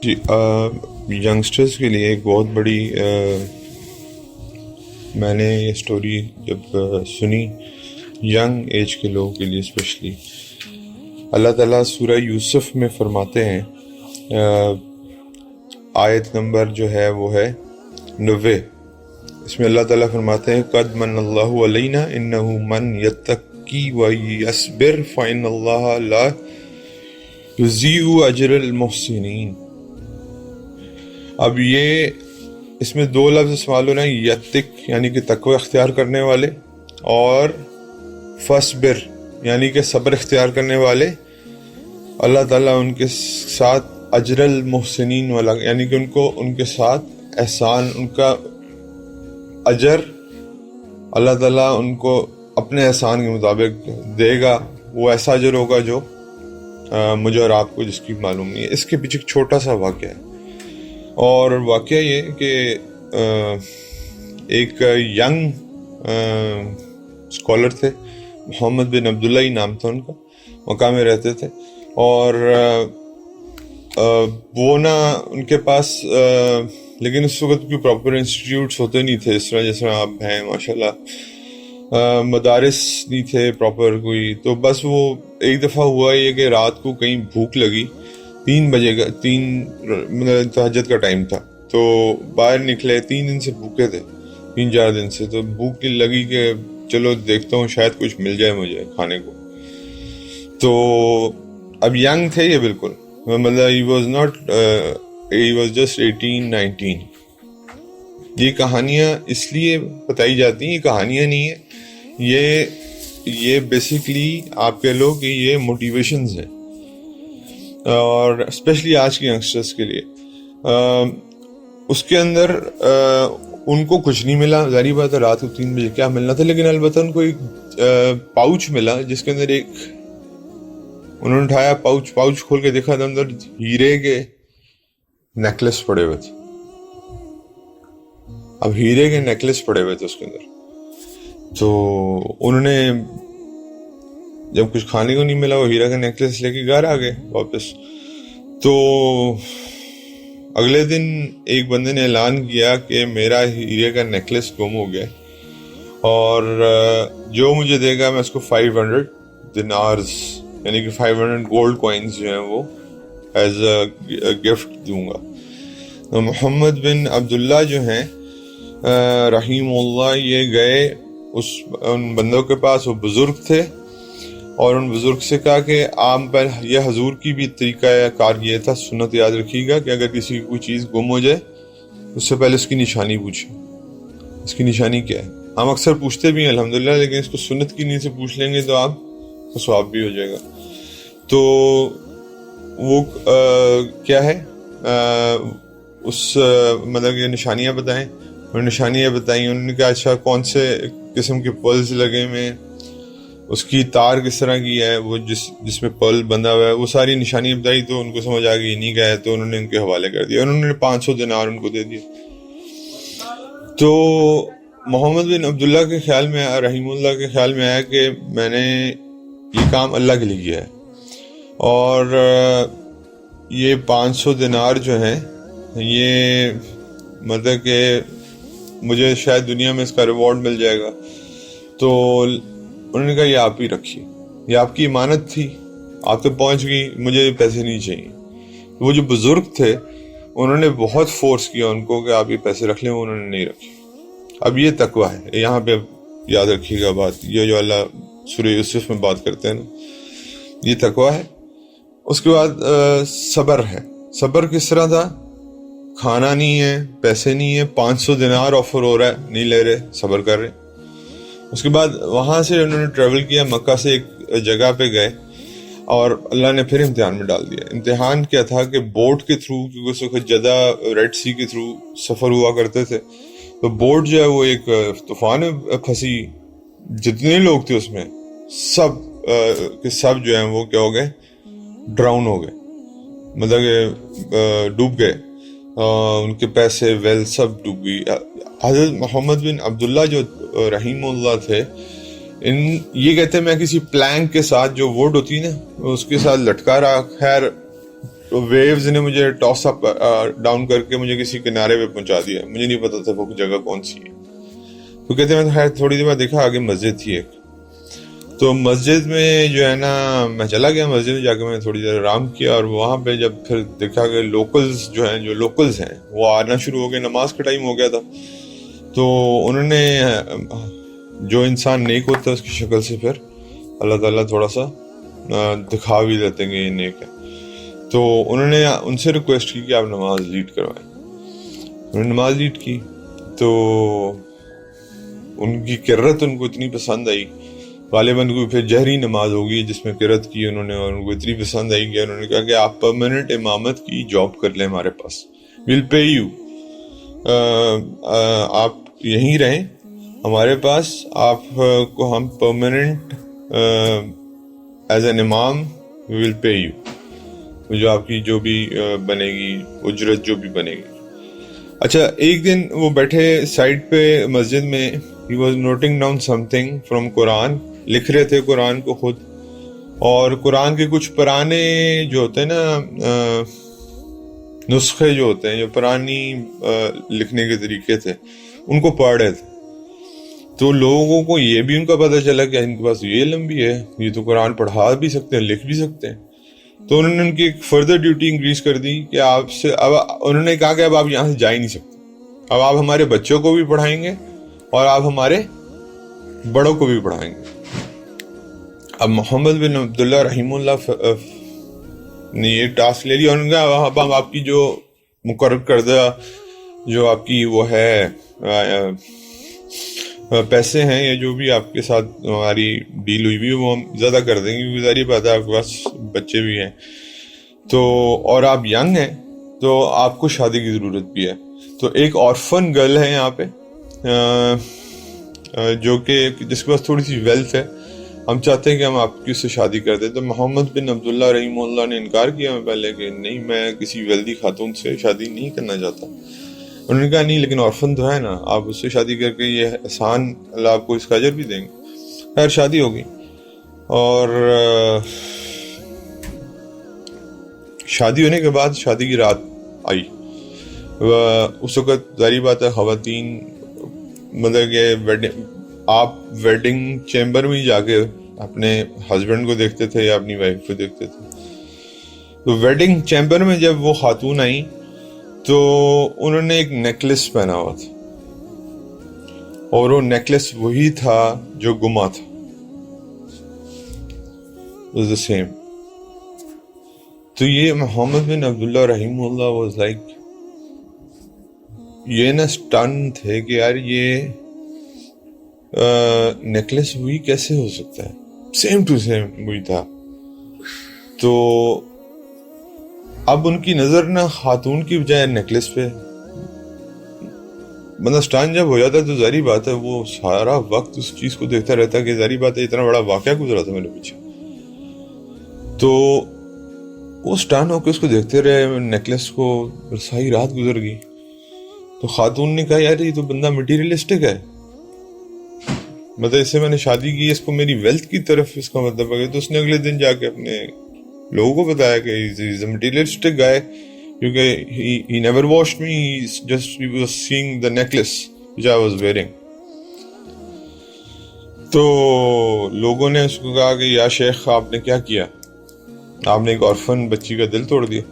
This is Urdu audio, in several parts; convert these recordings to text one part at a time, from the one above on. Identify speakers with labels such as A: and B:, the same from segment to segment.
A: جی ینگسٹرز کے لیے ایک بہت بڑی میں نے یہ سٹوری جب سنی ینگ ایج کے لوگوں کے لیے اسپیشلی، اللہ تعالیٰ سورہ یوسف میں فرماتے ہیں، آیت نمبر جو ہے وہ ہے 90، اس میں اللہ تعالیٰ فرماتے ہیں قد من اللہ علینا انہ من یتقی و یصبر فإن اللہ لا یضیع اجر المحسنین۔ اب یہ اس میں دو لفظ استعمال ہو رہے ہیں، یتق یعنی کہ تقوی اختیار کرنے والے، اور فصبر یعنی کہ صبر اختیار کرنے والے، اللہ تعالیٰ ان کے ساتھ اجر المحسنین والا، یعنی کہ ان کے ساتھ احسان، ان کا اجر اللہ تعالیٰ ان کو اپنے احسان کے مطابق دے گا، وہ ایسا اجر ہوگا جو مجھے اور آپ کو جس کی معلوم نہیں ہے۔ اس کے پیچھے ایک چھوٹا سا واقعہ ہے، اور واقعہ یہ کہ ایک ینگ اسکالر تھے، محمد بن عبداللہ ہی نام تھا ان کا، مکہ میں رہتے تھے، اور وہ ان کے پاس لیکن اس وقت کوئی پراپر انسٹیٹیوٹس ہوتے نہیں تھے، جس طرح آپ ہیں ماشاءاللہ، مدارس نہیں تھے پراپر کوئی، تو بس وہ ایک دفعہ ہوا یہ کہ رات کو کہیں بھوک لگی، 3 بجے کا تہجد کا ٹائم تھا، تو باہر نکلے، 3 دن سے بھوکے تھے، 3-4 دن سے، تو بھوک لگی کہ چلو دیکھتا ہوں شاید کچھ مل جائے مجھے کھانے کو۔ تو اب ینگ تھے یہ بالکل، مطلب he was just 18-19۔ یہ کہانیاں اس لیے بتائی جاتی ہیں، یہ کہانیاں نہیں ہیں، یہ بیسیکلی آپ کہہ لو کہ یہ موٹیویشنز ہیں، اور اسپیشلی آج کے ینگسٹرز کے لیے۔ اس کے اندر ان کو کچھ نہیں ملا، ظاہری بات ہے، رات کو 3 بجے کیا ملنا تھا، لیکن البتہ ان کو ایک پاؤچ ملا جس کے اندر انہوں نے اٹھایا، پاؤچ کھول کے دیکھا، تھا اندر ہیرے کے نیکلس پڑے ہوئے تھے۔ اب ہیرے کے نیکلس پڑے ہوئے تھے اس کے اندر، تو انہوں نے جب کچھ کھانے کو نہیں ملا، وہ ہیرا کا نیکلس لے کے گھر آ گئے واپس۔ تو اگلے دن ایک بندے نے اعلان کیا کہ میرا ہیرے کا نیکلس گم ہو گیا، اور جو مجھے دے گا میں اس کو 500 دینارز یعنی کہ 500 گولڈ کوائنز جو ہیں وہ ایز اے گفٹ دوں گا۔ تو محمد بن عبداللہ جو ہیں رحیم اللہ، یہ گئے ان بندوں کے پاس، وہ بزرگ تھے، اور ان بزرگ سے کہا کہ عام پر یہ حضور کی بھی طریقہ کار یہ تھا، سنت یاد رکھیے گا کہ اگر کسی کی کوئی چیز گم ہو جائے اس سے پہلے اس کی نشانی پوچھیں، اس کی نشانی کیا ہے۔ ہم اکثر پوچھتے بھی ہیں الحمدللہ، لیکن اس کو سنت کی نیت سے پوچھ لیں گے تو آپ کو ثواب بھی ہو جائے گا۔ تو وہ کیا ہے، اس مطلب یہ نشانیاں بتائیں، اور نشانیاں بتائیں، انہوں نے کہا اچھا کون سے قسم کے پرلز لگے ہوئے، اس کی تار کس طرح کی ہے، وہ جس میں پرل بندھا ہوا ہے، وہ ساری نشانیاں بتائی، تو ان کو سمجھ آ گئی نہیں گیا، تو انہوں نے ان کے حوالے کر دیا، انہوں نے 500 دینار ان کو دے دیا۔ تو محمد بن عبداللہ کے خیال میں، رحیم اللہ کے خیال میں آیا کہ میں نے یہ کام اللہ کے لیے کیا ہے، اور یہ 500 دینار جو ہیں یہ مطلب کہ مجھے شاید دنیا میں اس کا ریوارڈ مل جائے گا۔ تو انہوں نے کہا یہ آپ ہی رکھیے، یہ آپ کی امانت تھی، آپ تک پہنچ گئی، مجھے پیسے نہیں چاہیے۔ وہ جو بزرگ تھے انہوں نے بہت فورس کیا ان کو کہ آپ یہ پیسے رکھ لیں، انہوں نے نہیں رکھے۔ اب یہ تقویٰ ہے، یہاں پہ یاد رکھیے گا بات، یہ جو اللہ سورہ یوسف میں بات کرتے ہیں نا، یہ تقویٰ ہے۔ اس کے بعد صبر ہے۔ صبر کس طرح تھا؟ کھانا نہیں ہے، پیسے نہیں ہے، 500 دینار آفر ہو رہا ہے، نہیں لے رہے، صبر کر رہے۔ اس کے بعد وہاں سے انہوں نے ٹریول کیا، مکہ سے ایک جگہ پہ گئے، اور اللہ نے پھر امتحان میں ڈال دیا۔ امتحان کیا تھا کہ بوٹ کے تھرو، کیونکہ اس وقت جدہ ریڈ سی کے تھرو سفر ہوا کرتے تھے، تو بوٹ جو ہے وہ ایک طوفان میں پھنسی، جتنے لوگ تھے اس میں سب جو ہیں وہ کیا ہو گئے، ڈراؤن ہو گئے، مطلب کہ ڈوب گئے، ان کے پیسے ویل سب ڈوب گئی۔ حضرت محمد بن عبداللہ جو رحیم اللہ تھے، یہ کہتے ہیں میں کسی پلانک کے ساتھ، جو ووڈ ہوتی ہے نا اس کے ساتھ لٹکا رہا، خیر ویوز نے مجھے ٹاس اپ ڈاؤن کر کے مجھے کسی کنارے پہ پہنچا دیا. مجھے نہیں پتا تھا وہ جگہ کون سی ہے. تو کہتے ہیں خیر تھوڑی دیر بعد دیکھا آگے مسجد تھی ایک. تو مسجد میں جو ہے نا میں چلا گیا, مسجد میں جا کے میں تھوڑی دیر آرام کیا, اور وہاں پہ جب پھر دیکھا کہ لوکلز ہیں وہ آنا شروع ہو گئے, نماز کا ٹائم ہو گیا تھا. تو انہوں نے, جو انسان نیک ہوتا ہے اس کی شکل سے پھر اللہ تعالیٰ تھوڑا سا دکھا بھی دیتے ہیں کہ یہ نیک ہے. تو انہوں نے ان سے ریکویسٹ کی کہ آپ نماز لیڈ کروائیں. انہوں نے نماز لیڈ کی تو ان کی قرت ان کو اتنی پسند آئی, غالباً کوئی پھر جہری نماز ہوگی جس میں قرت کی انہوں نے, اور ان کو اتنی پسند آئی کہ انہوں نے کہا کہ آپ پرماننٹ امامت کی جاب کر لیں ہمارے پاس, ویل پے یو, آپ یہیں رہیں ہمارے پاس, آپ کو ہم پرماننٹ ایز این امام ویل پے یو, جو آپ کی جو بھی بنے گی اجرت جو بھی بنے گی. اچھا ایک دن وہ بیٹھے سائڈ پہ مسجد میں, he was noting down something from قرآن, لکھ رہے تھے قرآن کو خود, اور قرآن کے کچھ پرانے جو ہوتے ہیں نا نسخے جو ہوتے ہیں, جو پرانی لکھنے کے طریقے تھے ان کو پڑھ رہے تھے. تو لوگوں کو یہ بھی ان کا پتہ چلا کہ ان کے پاس یہ علم بھی ہے, یہ تو قرآن پڑھا بھی سکتے ہیں, لکھ بھی سکتے ہیں. تو انہوں نے ان کی ایک فردر ڈیوٹی انکریز کر دی کہ آپ سے, اب انہوں نے کہا کہ اب آپ یہاں سے جا ہی نہیں سکتے, اب آپ ہمارے بچوں کو بھی پڑھائیں گے اور آپ ہمارے بڑوں کو بھی پڑھائیں گے. اب محمد بن عبداللہ رحمہ اللہ نے یہ ٹاسک لے لیا, اور ان کا اب ہم آپ کی جو مقرر کردہ جو آپ کی وہ ہے پیسے ہیں یا جو بھی آپ کے ساتھ ہماری ڈیل ہوئی بھی وہ ہم زیادہ کر دیں گے, کیونکہ ظاہری بات ہے آپ کے پاس بچے بھی ہیں تو, اور آپ ینگ ہیں تو آپ کو شادی کی ضرورت بھی ہے. تو ایک آرفن گرل ہے یہاں پہ جو کہ جس کے پاس تھوڑی سی ویلتھ ہے, ہم چاہتے ہیں کہ ہم آپ کی اس سے شادی کر دیں. تو محمد بن عبداللہ رحمہ اللہ نے انکار کیا میں پہلے کہ نہیں, میں کسی ویلدی خاتون سے شادی نہیں کرنا چاہتا. انہوں نے کہا نہیں لیکن آرفن تو ہے نا, آپ اس سے شادی کر کے یہ احسان اللہ آپ کو اس کا اجر بھی دیں گے. خیر شادی ہو گئی, اور شادی ہونے کے بعد شادی کی رات آئی. اس وقت ظاہری بات ہے خواتین مطلب کہ آپ ویڈنگ چیمبر میں جا کے اپنے ہسبینڈ کو دیکھتے تھے یا اپنی وائف کو دیکھتے تھے. تو ویڈنگ چیمبر میں جب وہ خاتون آئیں تو انہوں نے ایک نیکلس پہنا ہوا تھا, اور وہ نیکلس وہی تھا جو گما تھا, was the same. تو یہ محمد بن عبداللہ رحمہ اللہ was like, یہ نا سٹن تھے کہ یار یہ نیکلس وہی کیسے ہو سکتا ہے, سیم ٹو سیم وہی تھا. تو اب ان کی نظر نہ خاتون کی بجائے نیکلس پہ, بندہ سٹن جب ہو جاتا ہے تو ظاہری بات ہے وہ سارا وقت اس چیز کو دیکھتا رہتا ہے کہ ظاہری بات ہے اتنا بڑا واقعہ گزرا تھا میرے پیچھے. تو وہ سٹن ہو کے اس کو دیکھتے رہے, نیکلس کو, ساری رات گزر گئی. تو خاتون نے کہا یار یہ تو بندہ مٹیریلسٹک ہے, مطلب اس سے میں نے شادی کی, اس کو میری ویلتھ کی طرف اس کا مطلب ہے. تو اس نے اگلے دن جا کے اپنے لوگوں کو بتایا کہ he is a materialistic guy, کیونکہ he never washed me, he was seeing the necklace which I was wearing. تو لوگوں نے اس کو کہا کہ یا شیخ آپ نے کیا کیا, آپ نے ایک آرفن بچی کا دل توڑ دیا.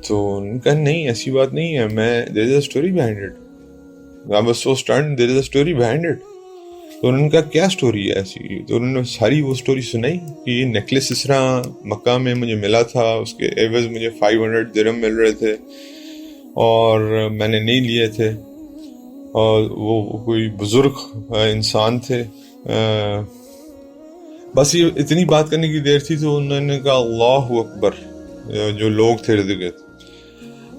A: تو انہوں نے کہا نہیں ایسی بات نہیں ہے, میں there is a story behind it, I was so stunned, there is a story behind it. تو انہوں نے کہا کیا سٹوری ہے ایسی؟ تو انہوں نے ساری وہ سٹوری سنائی کہ یہ نیکلس اس طرح مکہ میں مجھے ملا تھا, اس کے عوض مجھے 500 درہم مل رہے تھے اور میں نے نہیں لیے تھے, اور وہ کوئی بزرگ انسان تھے. بس یہ اتنی بات کرنے کی دیر تھی تو انہوں نے کہا اللہ اکبر, جو لوگ تھے ارد گرد.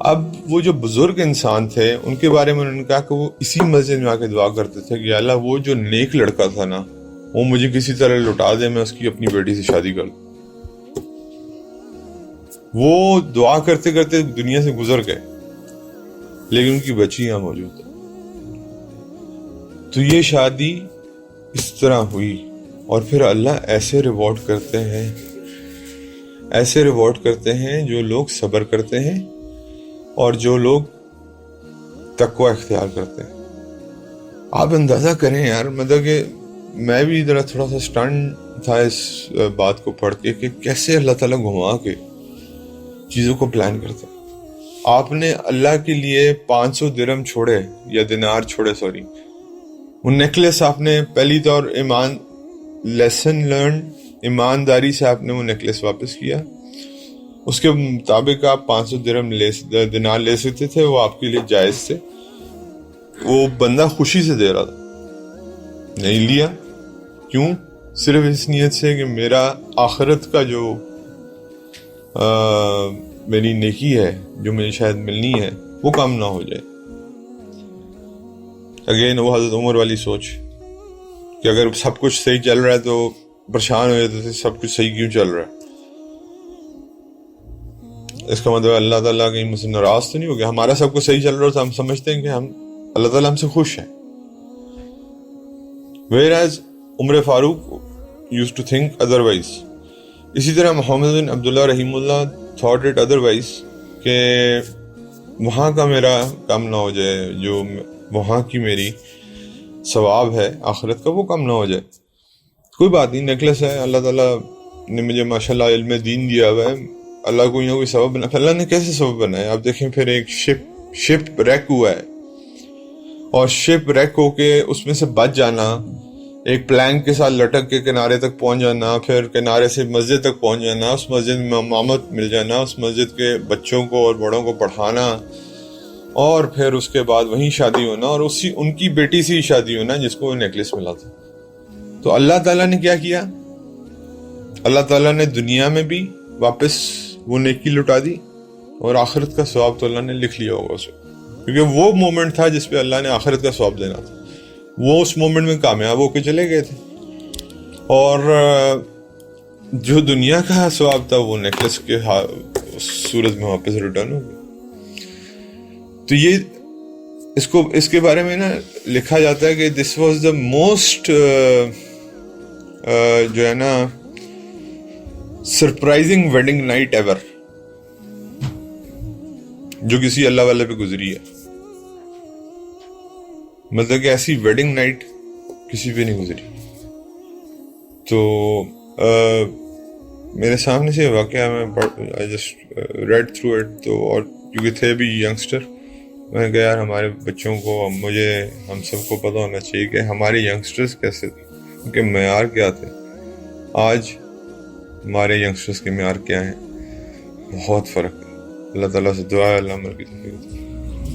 A: اب وہ جو بزرگ انسان تھے ان کے بارے میں انہوں نے کہا کہ وہ اسی مسجد میں آ کے دعا کرتے تھے کہ اللہ وہ جو نیک لڑکا تھا نا وہ مجھے کسی طرح لوٹا دے, میں اس کی اپنی بیٹی سے شادی کر دوں. وہ دعا کرتے کرتے دنیا سے گزر گئے لیکن ان کی بچی یہاں موجود ہے. تو یہ شادی اس طرح ہوئی, اور پھر اللہ ایسے ریوارڈ کرتے ہیں ایسے ریوارڈ کرتے ہیں جو لوگ صبر کرتے ہیں اور جو لوگ تقوی اختیار کرتے ہیں. آپ اندازہ کریں یار, مطلب کہ میں بھی ذرا تھوڑا سا سٹن تھا اس بات کو پڑھ کے کہ کیسے اللہ تعالیٰ گھما کے چیزوں کو پلان کرتا ہے. آپ نے اللہ کے لیے 500 درہم چھوڑے یا دینار چھوڑے, سوری, وہ نیکلس آپ نے پہلی طور لیسن لرن, ایمانداری سے آپ نے وہ نیکلس واپس کیا. اس کے مطابق آپ 500 درہم دینار لے سکتے تھے, وہ آپ کے لیے جائز تھے. وہ بندہ خوشی سے دے رہا تھا, نہیں لیا. کیوں؟ صرف اس نیت سے کہ میرا آخرت کا جو میری نیکی ہے جو مجھے شاید ملنی ہے وہ کام نہ ہو جائے. اگین وہ حضرت عمر والی سوچ کہ اگر سب کچھ صحیح چل رہا ہے تو پریشان ہو جاتے تھے سب کچھ صحیح کیوں چل رہا ہے. اس کا مطلب اللہ تعالیٰ کہیں مجھ سے ناراض تو نہیں ہو گیا. ہمارا سب کچھ صحیح چل رہا ہے تو ہم سمجھتے ہیں کہ ہم اللہ تعالیٰ ہم سے خوش ہیں. whereas Umar Farooq used to think otherwise. اسی طرح محمد بن عبداللہ رحیم اللہ thought it otherwise کہ وہاں کا میرا کام نہ ہو جائے, جو وہاں کی میری ثواب ہے آخرت کا وہ کم نہ ہو جائے. کوئی بات نہیں, نیکلس ہے, اللہ تعالیٰ نے مجھے ماشاءاللہ علم دین دیا ہوا ہے, اللہ کوئی نہ کوئی سبب بنا. اللہ نے کیسے سبب بنایا آپ دیکھیں. پھر ایک شپ ریک ہوا ہے, اور شپ ریک ہو کے اس میں سے بچ جانا, ایک پلانک کے ساتھ لٹک کے کنارے تک پہنچ جانا, پھر کنارے سے مسجد تک پہنچ جانا, اس مسجد میں امامت مل جانا, اس مسجد کے بچوں کو اور بڑوں کو پڑھانا, اور پھر اس کے بعد وہیں شادی ہونا, اور ان کی بیٹی سے ہی شادی ہونا جس کو وہ نیکلس ملا تھا. تو اللہ تعالیٰ نے کیا کیا, اللہ تعالیٰ نے دنیا میں بھی واپس وہ نیکی لٹا دی, اور آخرت کا ثواب تو اللہ نے لکھ لیا ہوگا اسے, کیونکہ وہ مومنٹ تھا جس پہ اللہ نے آخرت کا ثواب دینا تھا. وہ اس مومنٹ میں کامیاب ہو کے چلے گئے تھے, اور جو دنیا کا ثواب تھا وہ نیکلس کے صورت میں واپس ریٹرن ہو گیا. تو یہ اس کے بارے میں نا لکھا جاتا ہے کہ دس واز دا موسٹ جو ہے نا سرپرائزنگ ویڈنگ نائٹ ایور جو کسی اللہ والے پہ گزری ہے. مطلب کہ ایسی ویڈنگ نائٹ کسی پہ نہیں گزری. تو میرے سامنے سے واقعہ میں جسٹ ریڈ تھرو اٹ, تو اور کیونکہ تھے بھی ینگسٹر, میں نے کہا یار ہمارے بچوں کو, ہم سب کو پتہ ہونا چاہیے کہ ہمارے ینگسٹرز کیسے تھے, ان کے معیار کیا تھے. آج ہمارے ینگسٹرز کے معیار کیا ہیں, بہت فرق ہے. اللہ تعالیٰ سے دعا ہے اللہ عمل کی توفیق.